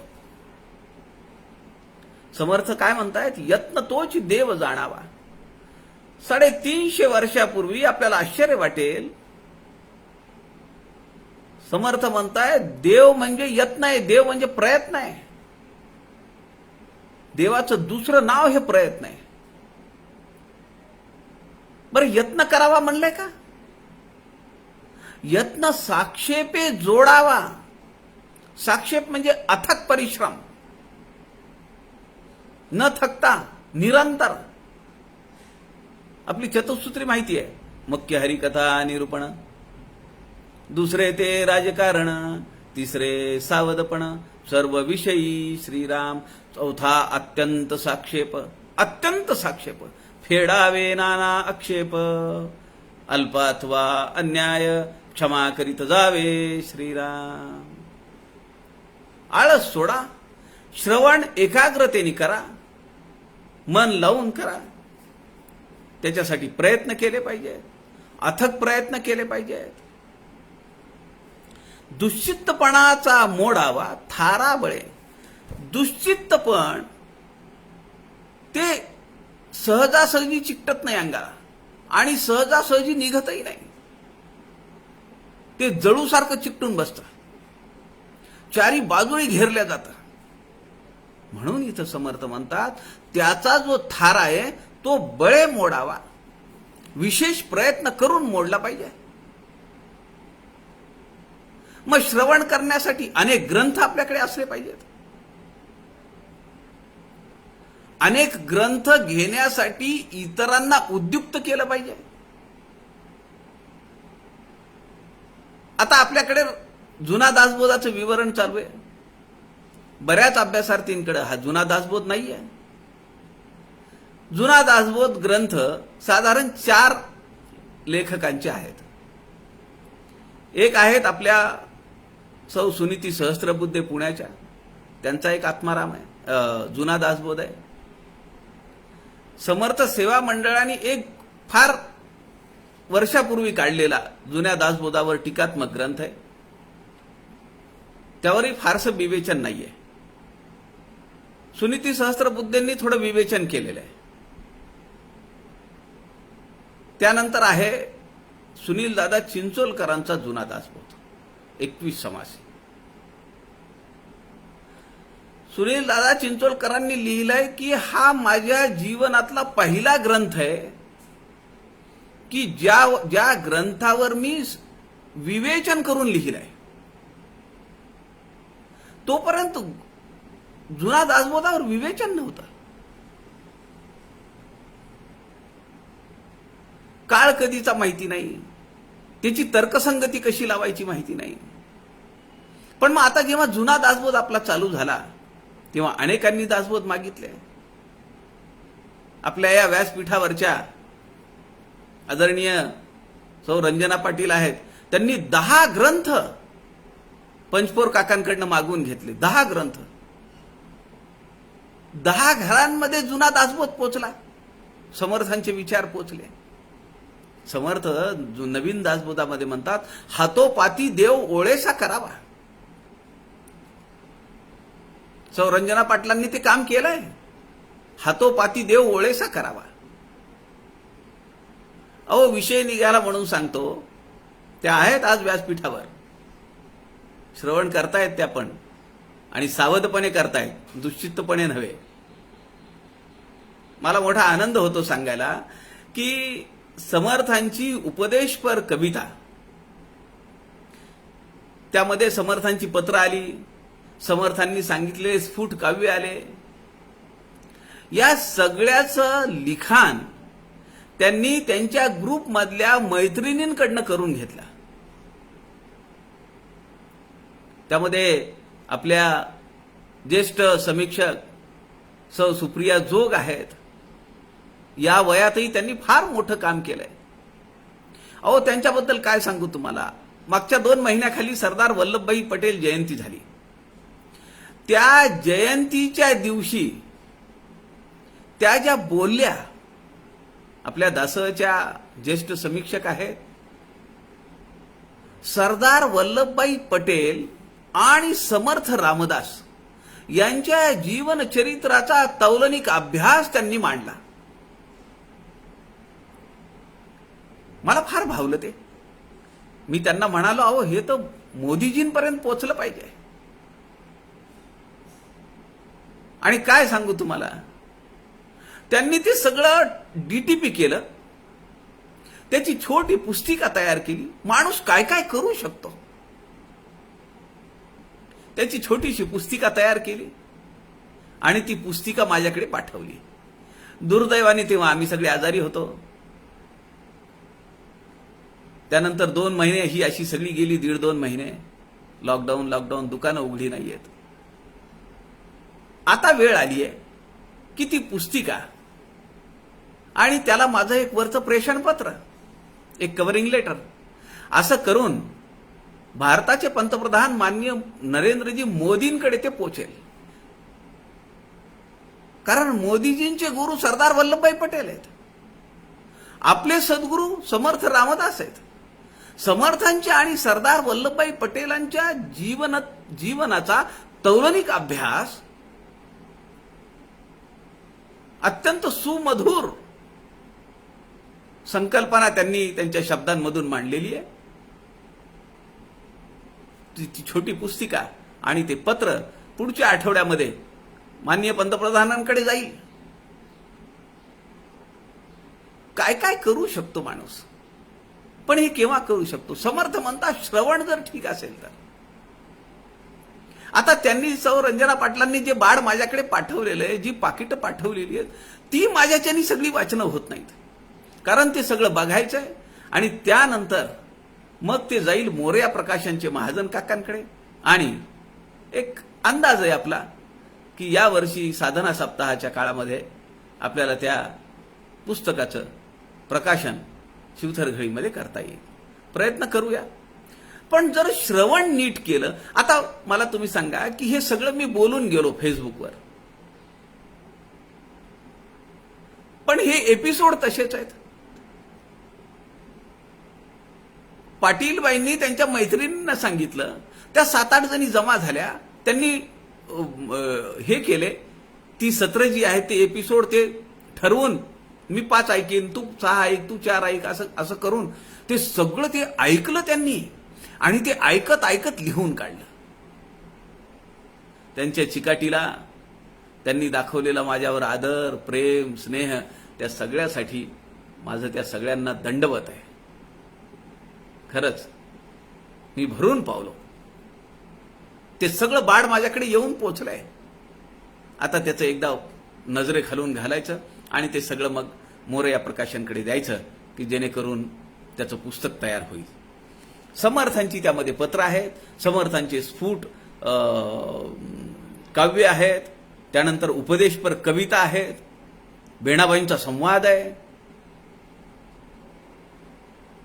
समर्थ काय म्हणतायत? यत्न तोच देव जाणावा. 350 वर्षापूर्वी आपल्याला आश्चर्य वाटेल, समर्थ म्हणतायत देव म्हणजे यत्न आहे, देव म्हणजे प्रयत्न आहे. देवाचं दुसरं नाव हे प्रयत्न आहे. बरं, यत्न करावा म्हणलंय का? यत्न साक्षेपे जोडावा. साक्षेप म्हणजे अथक परिश्रम, न थकता निरंतर. आपली चतुसूत्री माहिती आहे, मुख्य हरिकथा निरूपण, दुसरे ते राजकारण, तिसरे सावधपण, सर्व विषयी श्रीराम, चौथा अत्यंत साक्षेप. अत्यंत साक्षेप, फेडावे नाना आक्षेप, अल्प अथवा अन्याय क्षमा करीत जावे श्रीराम. आळस सोडा, श्रवण एकाग्रतेने करा, मन लावून करा. त्याच्यासाठी प्रयत्न केले पाहिजेत, अथक प्रयत्न केले पाहिजेत. दुश्चित्तपणाचा मोडावा, थारा बळे. दुश्चित्तपण ते सहजासहजी चिकटत नाही अंगाला, आणि सहजासहजी निघतही नाही. ते जळूसारखं चिकटून बसतं, चारी बाजूने घेरल्या जातं. म्हणून इथं समर्थ म्हणतात त्याचा जो थारा आहे तो बळे मोडावा, विशेष प्रयत्न करून मोडला पाहिजे. मग श्रवण करण्यासाठी अनेक ग्रंथ आपल्याकडे असले पाहिजेत. अनेक ग्रंथ घेण्यासाठी इतरांना उद्युक्त केलं पाहिजे. आता आपल्याकडे जुना दासबोधाचं विवरण चालू आहे. बऱ्याच अभ्यासार्थींकडे हा जुना दासबोध नाहीये. जुना दासबोध ग्रंथ साधारण 4 लेखकांचे आहेत. एक आहेत आपल्या सौ सुनीती सहस्त्रबुद्धे पुण्याच्या, त्यांचा एक आत्माराम आहे, जुना दासबोध आहे. समर्थ सेवा मंडळाने एक फार वर्षापूर्वी काढलेला जुन्या दासबोधावर टीकात्मक ग्रंथ आहे. त्यावरही फारसं विवेचन नाहीये. सुनीती सहस्त्रबुद्धेंनी थोडं विवेचन केलेलं आहे. त्यानंतर आहे सुनील दादा चिंचोलकरांचा जुना दासबोध 21 समासी. सुनील दादा चिंचोलकरांनी लिहिलंय की हा माझ्या जीवनातला पहिला ग्रंथ आहे की ज्या ग्रंथावर मी विवेचन करून लिहिलंय. तोपर्यंत जुना दासबोधावर विवेचन नव्हतं. काळ कधीचा माहिती नाही, त्याची तर्कसंगती कशी लावायची माहिती नाही. पण मग आता जेव्हा जुना दासबोध आपला चालू झाला तेव्हा अनेकांनी दासबोध मागितले. आपल्या या व्यासपीठावरच्या आदरणीय सौ रंजना पाटील आहेत, त्यांनी 10 ग्रंथ पंचपोर काकांकडनं मागून घेतले. 10 ग्रंथ, 10 घरांमध्ये जुना दासबोध पोचला. समर्थांचे विचार पोचले. समर्थ नवीन दासबोधामध्ये म्हणतात, हातोपाती देव ओळेसा करावा. सौ रंजना पाटलांनी ते काम केलंय. हातोपाती देव ओळेसा करावा. अहो, विषय निघाला म्हणून सांगतो. त्या आहेत आज व्यासपीठावर, श्रवण करतायत त्या पण, आणि सावधपणे करतायत, दुश्चित्तपणे नव्हे. मला मोठा आनंद होतो सांगायला की समर्थांची उपदेशपर कविता, त्यामध्ये समर्थांची पत्र आली, समर्थांनी सांगितलेले स्फुट काव्य आले. या सगळ्याचं लिखाण त्यांनी त्यांच्या ग्रुपमधल्या मैत्रिणींकडनं करून घेतला. त्यामध्ये आपल्या ज्येष्ठ समीक्षक सौ सुप्रिया जोग आहेत. या वयातही त्यांनी फार मोठं काम केलंय. अहो, त्यांच्याबद्दल काय सांगू तुम्हाला. मागच्या 2 महिन्याखाली सरदार वल्लभभाई पटेल जयंती झाली. त्या जयंतीच्या दिवशी त्या ज्या बोलल्या, आपल्या दासच्या ज्येष्ठ समीक्षक आहेत, सरदार वल्लभभाई पटेल आणि समर्थ रामदास यांच्या जीवनचरित्राचा तौलनिक अभ्यास त्यांनी मांडला. मला फार भावलं ते. मी त्यांना म्हणालो, अहो, हे तर मोदीजींपर्यंत पोहोचलं पाहिजे. आणि काय सांगू तुम्हाला, त्यांनी ते सगळं डीटीपी केलं. त्याची छोटी पुस्तिका तयार केली. माणूस काय काय करू शकतो, त्याची छोटीशी पुस्तिका तयार केली आणि ती पुस्तिका माझ्याकडे पाठवली. दुर्दैवाने तेव्हा आम्ही सगळे आजारी होतो. त्यानंतर 2 महिने ही अशी सगळी गेली. 1.5-2 महिने लॉकडाऊन, दुकानं उघडी नाहीयेत. आता वेळ आली आहे की ती पुस्तिका आणि त्याला माझं एक वरचं प्रेषणपत्र, एक कव्हरिंग लेटर, असं करून भारताचे पंतप्रधान माननीय नरेंद्रजी मोदींकडे ते पोचेल. कारण मोदीजींचे गुरु सरदार वल्लभभाई पटेल आहेत. आपले सद्गुरू समर्थ रामदास आहेत. समर्थांच्या आणि सरदार वल्लभभाई पटेलांच्या जीवनाचा तौलनिक अभ्यास अत्यंत सुमधुर संकल्पना त्यांनी त्यांच्या शब्दांमधून मांडलेली आहे. ती छोटी पुस्तिका आणि ते पत्र पुढच्या आठवड्यामध्ये माननीय पंतप्रधानांकडे जाईल. काय काय करू शकतो माणूस, पण हे केव्हा करू शकतो. समर्थ म्हणतात, श्रवण जर ठीक असेल तर. आता त्यांनी रंजना पाटलांनी जे बाळ माझ्याकडे पाठवलेलं आहे, जी पाकिटं पाठवलेली आहेत, ती माझ्याच्यानी सगळी वाचनं होत नाहीत. कारण ते सगळं बघायचं आहे आणि त्यानंतर मग ते जाईल मोरया प्रकाशनचे महाजन काकांकडे. आणि एक अंदाज आहे आपला की या वर्षी साधना सप्ताहाच्या काळामध्ये आपल्याला त्या पुस्तकाचं प्रकाशन शिवथरघळीमध्ये करता येईल. प्रयत्न करूया. पण जर श्रवण नीट केलं, आता मला तुम्ही सांगा की हे सगळं मी बोलून गेलो फेसबुकवर, पण हे एपिसोड तसेच आहेत. पाटीलबाईंनी त्यांच्या मैत्रिणींना सांगितलं, त्या 7-8 जणी जमा झाल्या, त्यांनी हे केले, ती सत्र जी आहे ते एपिसोड ते ठरवून मी 5 ऐकेन, तू 6 ऐक, तू 4 ऐक, असं करून ते सगळं ते ऐकलं त्यांनी आणि ते ऐकत ऐकत लिहून काढलं. त्यांच्या चिकाटीला त्यांनी दाखवलेला माझ्यावर आदर, प्रेम, स्नेह, त्या सगळ्यासाठी माझं त्या सगळ्यांना दंडवत आहे. खरंच मी भरून पावलो. ते सगळं बाळ माझ्याकडे येऊन पोचलंय. आता त्याचं एकदा नजरे खालून घालायचं आणि ते सगळं मग मोरया प्रकाशनकडे द्यायचं की जेणेकरून त्याचं पुस्तक तयार होईल. समर्थांची त्यामध्ये पत्र आहेत, समर्थांचे स्फुट काव्य आहेत, त्यानंतर उपदेशपर कविता आहेत, बेणाबाईंचा संवाद आहे.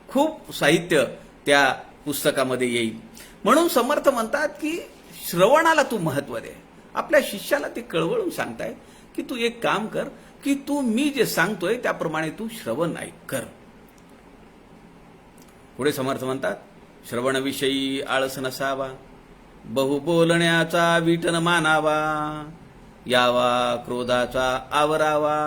खूप साहित्य त्या पुस्तकामध्ये येईल. म्हणून समर्थ म्हणतात की श्रवणाला तू महत्व दे. आपल्या शिष्याला ते कळवळून सांगताय की तू एक काम कर की तू मी जे सांगतोय त्याप्रमाणे तू श्रवण ऐक कर. पुढे समर्थ म्हणतात, श्रवणविषयी आळस नसावा, बहु बोलण्याचा वीटन मानावा, यावा क्रोधाचा आवरावा,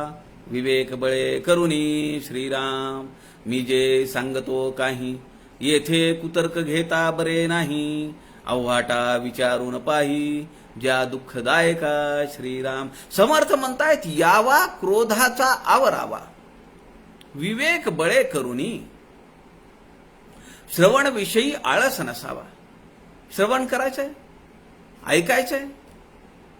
विवेक बळे करुणी श्रीराम. मी जे सांगतो काही, येथे कुतर्क घेता बरे नाही, अव्हाटा विचारून पाही, ज्या दुःखदायका श्रीराम. समर्थ म्हणतायत, यावा क्रोधाचा आवरावा, विवेक बळे करुणी. श्रवण विषयी आळस नसावा. श्रवण करायचंय, ऐकायचंय,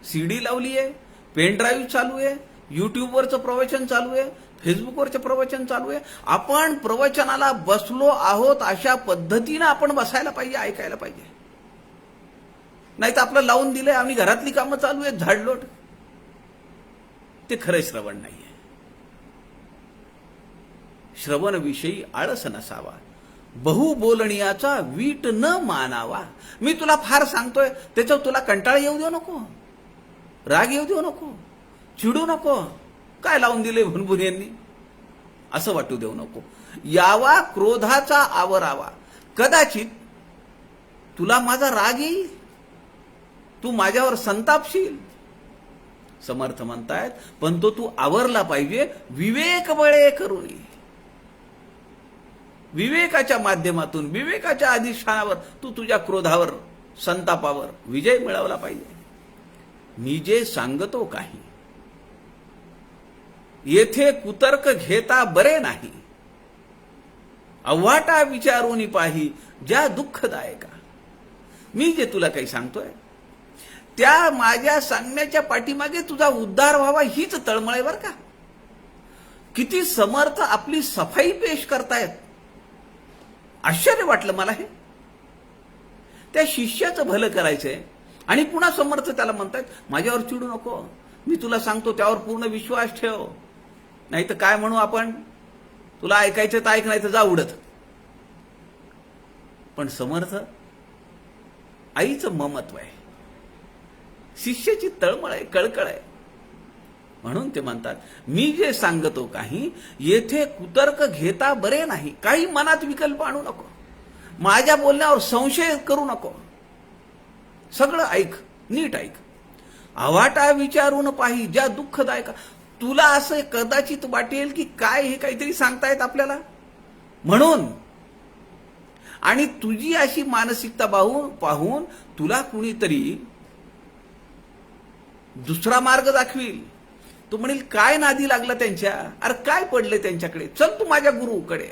सीडी लावली आहे, पेन ड्राईव्ह चालू आहे, युट्यूबवरचं प्रवचन चालू आहे, फेसबुकवरचं प्रवचन चालू आहे. आपण प्रवचनाला बसलो आहोत अशा पद्धतीनं आपण बसायला पाहिजे, ऐकायला पाहिजे. नाही तर आपलं लावून दिलंय आम्ही, घरातली कामं चालू आहेत, झाडलोट. ते खरं श्रवण नाहीये. श्रवण विषयी आळस नसावा, बहु बोलण्याचा वीट न मानावा. मी तुला फार सांगतोय, त्याच्यावर तुला कंटाळा येऊ देऊ नको, राग येऊ देऊ नको, चिडू नको. काय लावून दिले भुनभुन यांनी असं वाटू देऊ नको. यावा क्रोधाचा आवरावा. कदाचित तुला माझा राग येईल, तू माझ्यावर संतापशील. समर्थ म्हणतायत, पण तो तू आवरला पाहिजे विवेक बळे करून. विवेकाच्या माध्यमातून, विवेकाच्या अधिष्ठानावर तू तुझ्या क्रोधावर, संतापावर विजय मिळवला पाहिजे. मी जे सांगतो काही, येथे कुतर्क घेता बरे नाही, अव्हाटा विचारून पाही, ज्या दुःखदायका. मी जे तुला काही सांगतोय त्या माझ्या सांगण्याच्या पाठीमागे तुझा उद्धार व्हावा हीच तळमळ आहे. बरं का, किती समर्थ आपली सफाई पेश करतायत. आश्चर्य वाटलं मला. हे त्या शिष्याचं भलं करायचंय आणि पुन्हा समर्थ त्याला म्हणतायत, माझ्यावर चिडू नको, मी तुला सांगतो त्यावर पूर्ण विश्वास ठेव, नाही तर काय म्हणू आपण, तुला ऐकायचं तर ऐक, नाही तर जा उडत. पण समर्थ आईचं ममत्व आहे, शिष्याची तळमळ आहे, कळकळ आहे. म्हणून ते म्हणतात, मी जे सांगतो काही, येथे कुतर्क घेता बरे नाही. काही मनात विकल्प आणू नको, माझ्या बोलण्यावर संशय करू नको, सगळं ऐक, नीट ऐक. अवाटा विचारून पाही, ज्या दुःखदायका. तुला असं कदाचित वाटेल की काय हे काहीतरी सांगतायत आपल्याला म्हणून, आणि तुझी अशी मानसिकता पाहून तुला कुणीतरी दुसरा मार्ग दाखवील. तू म्हणेल, काय नादी लागला त्यांच्या, अरे काय पडले त्यांच्याकडे, चल तू माझ्या गुरुकडे,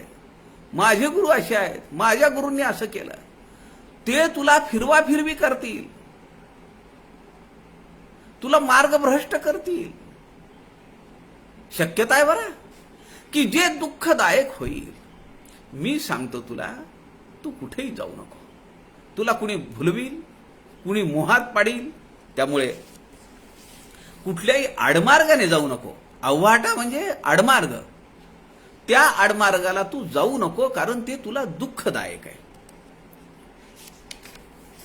माझे गुरु असे आहेत, माझ्या गुरूंनी असं केलं. ते तुला फिरवा फिरवी करतील. तुला मार्गभ्रष्ट करतील. शक्यता आहे बरं की जे दुःखदायक होईल. मी सांगतो तुला, तू कुठेही जाऊ नको. तुला कुणी भुलवील, कुणी मोहात पाडील. त्यामुळे कुठल्याही आडमार्गाने जाऊ नको. अव्वाटा म्हणजे आडमार्ग. त्या आडमार्गाला तू जाऊ नको, कारण ते तुला दुःखदायक आहे.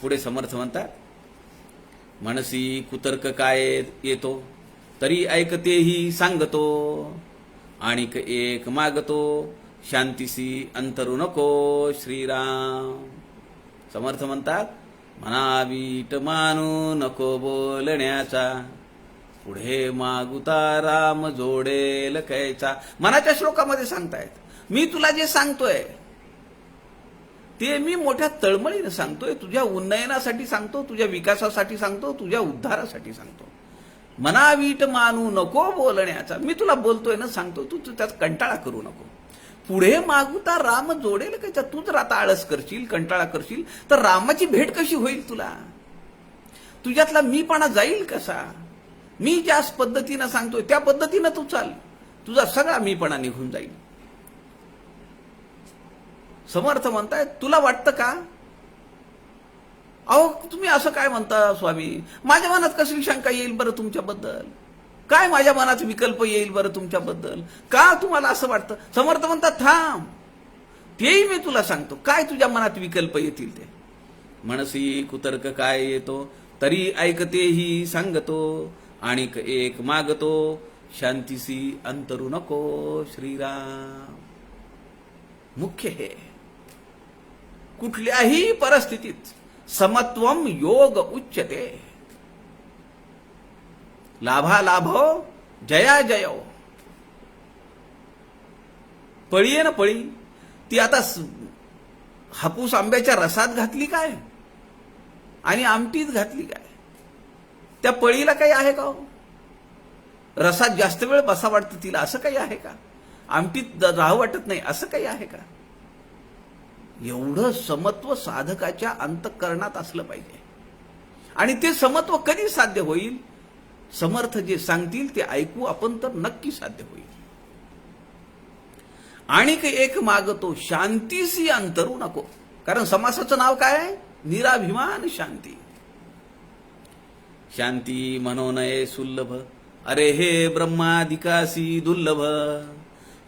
पुढे समर्थ म्हणतात, मनसी कुतर्क काय येतो, तरी ऐकतेही सांगतो. आणिक एक मागतो, शांतीसी अंतरू नको. श्रीराम. समर्थ म्हणतात, मनावीट मानू नको बोलण्याचा, पुढे मागुता राम जोडेल कैचा. मनाच्या श्लोकामध्ये सांगतायत, मी तुला जे सांगतोय ते मी मोठ्या तळमळीनं सांगतोय. तुझ्या उन्नयनासाठी सांगतो, तुझ्या विकासासाठी सांगतो, तुझ्या उद्धारासाठी सांगतो. मनावीट मानू नको बोलण्याचा. मी तुला बोलतोय ना, सांगतो, तू त्यात कंटाळा करू नको. पुढे मागुता राम जोडेल कैचा. तू जर आता आळस करशील, कंटाळा करशील, तर रामाची भेट कशी होईल तुला? तुझ्यातला मीपणा जाईल कसा? मी ज्या पद्धतीनं सांगतोय त्या पद्धतीनं तू चाल, तुझा सगळा मीपणा निघून जाईल. समर्थ म्हणतायत, तुला वाटतं का? अहो, तुम्ही असं काय म्हणता स्वामी? माझ्या मनात कसली शंका येईल बरं तुमच्याबद्दल? काय माझ्या मनात विकल्प येईल बरं तुमच्याबद्दल? का तुम्हाला असं वाटतं? समर्थ म्हणतात, थांब, तेही मी तुला सांगतो. काय तुझ्या मनात विकल्प येतील ते. मनसी कुतर्क काय येतो, तरी ऐकतेही सांगतो. आणिक एक मागतो, शांतीसी अंतरू नको. श्रीराम. मुख्य हे, कुठल्याही परिस्थितीत समत्वम योग उच्यते. लाभा लाभो, जया जयो. पळी ना पळी, ती आता हापूस आंब्याच्या रसात घातली काय आणि आमटीत घातली काय? त्या पळीला काही आहे का? रसात जास्त वेळ बसा वाटतं तिला, असं काही आहे का? आमटीत राहू वाटत नाही, असं काही आहे का? एवढं समत्व साधकाच्या अंतःकरणात असलं पाहिजे. आणि ते समत्व कधी साध्य होईल? समर्थ जे सांगतील ते ऐकू आपण तर नक्की साध्य होईल. आणिक एक मागतो, शांतीसी अंतरू नको. कारण समासाचं नाव काय आहे? निराभिमान शांती. शांती मनोनये सुलभ, अरे हे ब्रह्मादिकासी दुर्लभ.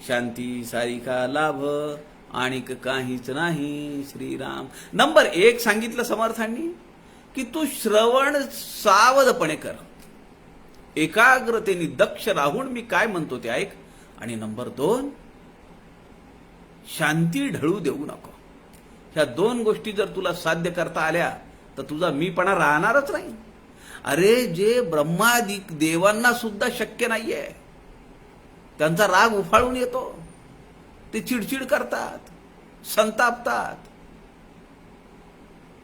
शांती सारिका लाभ, आणिक काहीच नाही. श्रीराम. नंबर 1 सांगितलं समर्थांनी की तू श्रवण सावधपणे कर, एकाग्रतेने दक्ष राहून मी काय म्हणतो ते ऐक. आणि नंबर 2, शांती ढळू देऊ नको. ह्या 2 गोष्टी जर तुला साध्य करता आल्या तर तुझा मीपणा राहणारच नाही. अरे, जे ब्रह्मादी देवांना सुद्धा शक्य नाहीये, त्यांचा राग उफाळून येतो, ते चिडचिड करतात, संतापतात,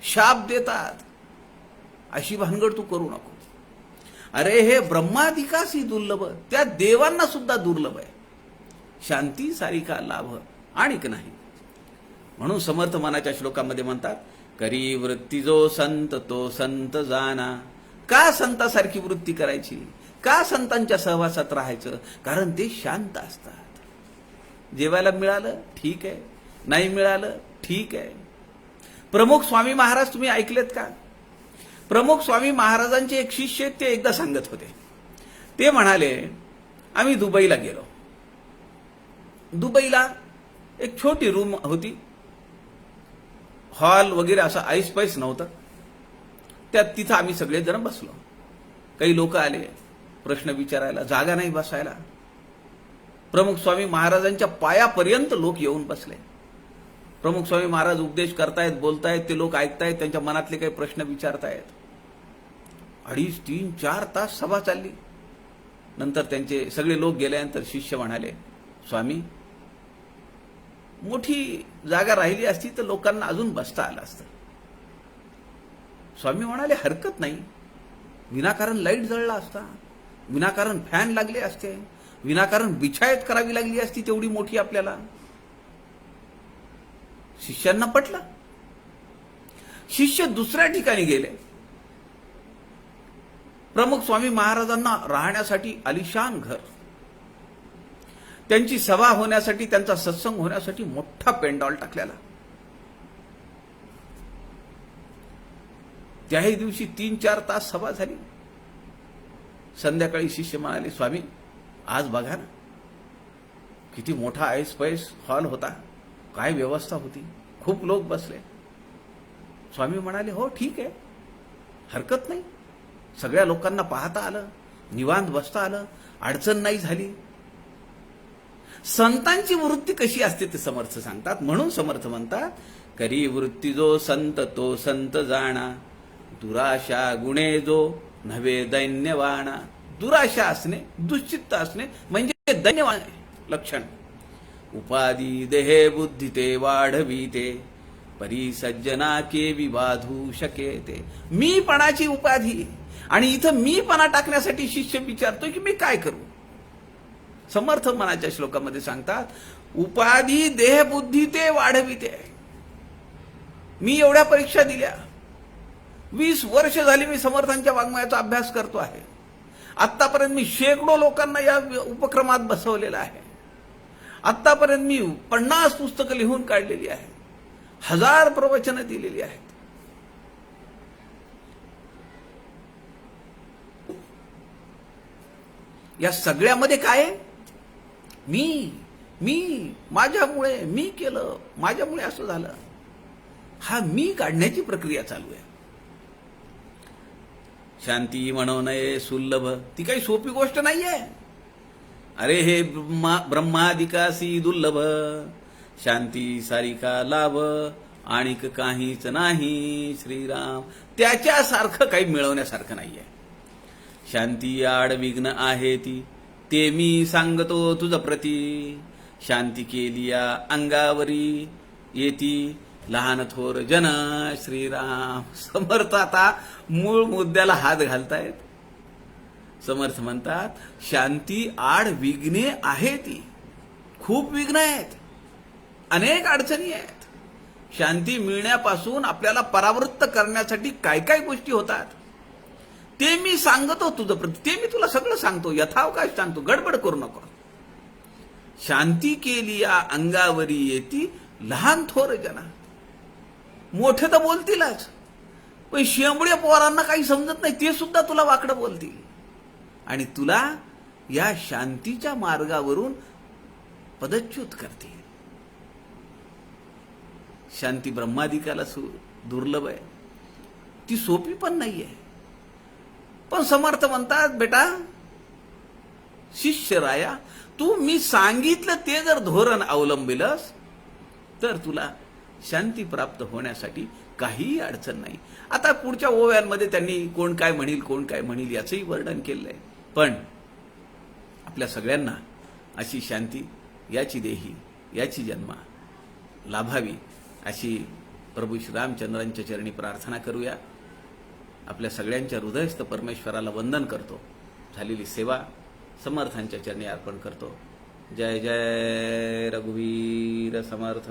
शाप देतात. अशी भानगड तू करू नको. अरे, हे ब्रह्मादिकासी दुर्लभ, त्या देवांना सुद्धा दुर्लभ आहे. शांती सारिका लाभ, आणिक नाही. म्हणून समर्थ मनाच्या श्लोकामध्ये म्हणतात, करी वृत्ती जो संत तो संत जाना. का संतासारखी वृत्ती करायची? का संतांच्या सहवासात राहायचं? कारण ते शांत असतात. जेवायला मिळालं ठीक आहे, नाही मिळालं ठीक आहे. प्रमुख स्वामी महाराज तुम्ही ऐकलेत का? प्रमुख स्वामी महाराजांचे एक शिष्य आहेत, ते एकदा सांगत होते. ते म्हणाले, आम्ही दुबईला गेलो. दुबईला एक छोटी रूम होती, हॉल वगैरे असं ऐस पैस नव्हतं. त्यात तिथं आम्ही सगळेजण बसलो. काही लोक आले प्रश्न विचारायला, जागा नाही बसायला. प्रमुख स्वामी महाराजांच्या पायापर्यंत लोक येऊन बसले. प्रमुख स्वामी महाराज उपदेश करतायत, बोलतायत, ते लोक ऐकतायत, त्यांच्या मनातले काही प्रश्न विचारतायत. 2.5, 3, 4 तास सभा चालली. नंतर त्यांचे सगळे लोक गेल्यानंतर शिष्य म्हणाले, स्वामी, मोठी जागा राहिली असती तर लोकांना अजून बसता आलं असतं. स्वामी म्हणाले, हरकत नाही. विनाकारण लाईट जळला असता, विनाकारण फॅन लागले असते, विनाकारण बिछायत करावी लागली असती तेवढी मोठी आपल्याला. शिष्यांना पटलं. शिष्य दुसऱ्या ठिकाणी गेले. प्रमुख स्वामी महाराजांना राहण्यासाठी आलिशान घर, त्यांची सभा होण्यासाठी, त्यांचा सत्संग होण्यासाठी मोठा पेंडॉल टाकलेला. त्याही दिवशी 3-4 तास सभा झाली. संध्याकाळी शिष्य म्हणाले, स्वामी आज बघा ना, किती मोठा ऐसपैस हॉल होता, काय व्यवस्था होती, खूप लोक बसले. स्वामी म्हणाले, हो ठीक आहे, हरकत नाही, सगळ्या लोकांना पाहता आलं, निवांत बसता आलं, अडचण नाही झाली. संतांची वृत्ती कशी असते ते समर्थ सांगतात. म्हणून समर्थ म्हणतात, करी वृत्ती जो संत तो संत जाणा, दुराशा गुणे जो नव्हे दैन्यवाणा. दुराशा असणे, दुश्चित्त असणे म्हणजे दैन्यवाण लक्षण. उपाधी देहे बुद्धी ते वाढविते, परी सज्जना के विबाधू शकेते. मीपणाची उपाधी, आणि इथं मीपणा टाकण्यासाठी शिष्य विचारतोय की मी काय करू. समर्थ मनाच्या श्लोकामध्ये सांगतात, उपाधी देह बुद्धी ते वाढविते. मी एवढ्या परीक्षा दिल्या, 20 वर्ष झाली मी समर्थांच्या वाङ्मयाचा अभ्यास करतो आहे. आतापर्यंत मी शेकडो लोकांना या उपक्रमात बसवलेला आहे. आतापर्यंत मी 50 पुस्तकं लिहून काढलेली आहेत, 1000 प्रवचनं दिलेली आहेत. या सगळ्यामध्ये काय आहे? मी माझ्यामुळे, मी केलं, माझ्यामुळे असं झालं, हा मी काढण्याची प्रक्रिया चालू आहे. शांती म्हणू नये सुलभ, ती काही सोपी गोष्ट नाहीये. अरे हे ब्रह्मादिकासी दुर्लभ, शांती सारिका लाभ, आणिक काहीच नाही श्रीराम. त्याच्यासारखं काही मिळवण्यासारखं नाहीये. शांती आड विघ्न आहे ती, ते मी सांगतो तुझ प्रती. शांती केलिया अंगावरी येती, लहान थोर जन श्रीराम. समर्थ आता मूळ मुद्द्याला हात घालतायत. समर्थ म्हणतात, शांती आड विघ्ने आहे ती, खूप विघ्न आहेत, अनेक अडचणी आहेत. शांती मिळण्यापासून आपल्याला परावृत्त करण्यासाठी काय काय गोष्टी होतात, ते मी सांगतो तुझं प्रति. ते मी तुला सगळं सांगतो, यथावकाश सांगतो, गडबड करू नको. शांती केली या अंगावरी येती, लहान थोर जना. मोठे तर बोलतीलच, पण शेंबड्या पोरांना काही समजत नाही, ते सुद्धा तुला वाकडं बोलतील आणि तुला या शांतीच्या मार्गावरून पदच्युत करतील. शांती ब्रह्मादिकाला दुर्लभ आहे, ती सोपी पण नाहीये. पण समर्थ म्हणतात, बेटा शिष्य राया, तू मी सांगितलं ते जर धोरण अवलंबिलस तर तुला शांती प्राप्त होण्यासाठी काहीही अडचण नाही. आता पुढच्या ओव्यांमध्ये त्यांनी कोण काय म्हणील, कोण काय म्हणील याचंही वर्णन केलंय. पण आपल्या सगळ्यांना अशी शांती याची देही, याची जन्मा लाभावी अशी प्रभू श्रीरामचंद्रांच्या चरणी प्रार्थना करूया. आपल्या सगळ्यांच्या हृदयस्थ परमेश्वराला वंदन करतो. झालेली सेवा समर्थांच्या चरणी अर्पण करतो. जय जय रघुवीर समर्थ.